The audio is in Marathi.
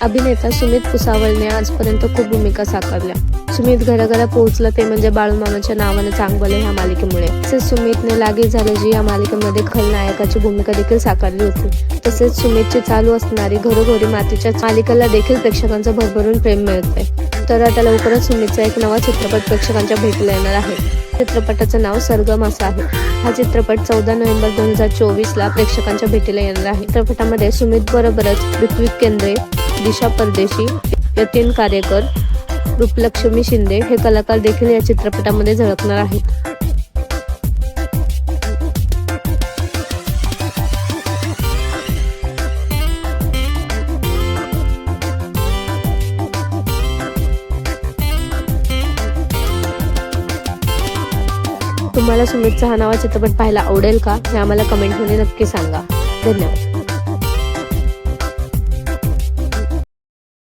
अभिनेता सुमित पुसावळने आजपर्यंत खूप भूमिका साकारल्या. सुमित घराघरा पोहोचला ते म्हणजे बाळूमामाच्या नावानं चांगलं ह्या मालिकेमुळे. तसेच सुमितने लागी झालं जी या मालिकेमध्ये खलनायकाची भूमिका देखील साकारली होती. तसेच सुमितची चालू असणारी घरोघरी मातीच्या मालिकेला देखील प्रेक्षकांचं भरभरून प्रेम मिळतंय. तर आता लवकरच सुमितचा एक नवा चित्रपट प्रेक्षकांच्या भेटीला येणार आहे. चित्रपटाचं नाव सरगम असं आहे. हा चित्रपट 14 नोव्हेंबर 2024 प्रेक्षकांच्या भेटीला येणार आहे. चित्रपटामध्ये सुमित बरोबरच ऋत्विक केंद्रे, दिशा परदेशी, यतीन कार्यकर, रूपलक्ष्मी शिंदे हे कलाकार देखील या चित्रपटामध्ये झळकणार आहेत. तुम्हाला सुमितचा हा नवा चित्रपट पाहायला आवडेल का हे आम्हाला कमेंटमध्ये नक्की सांगा. धन्यवाद.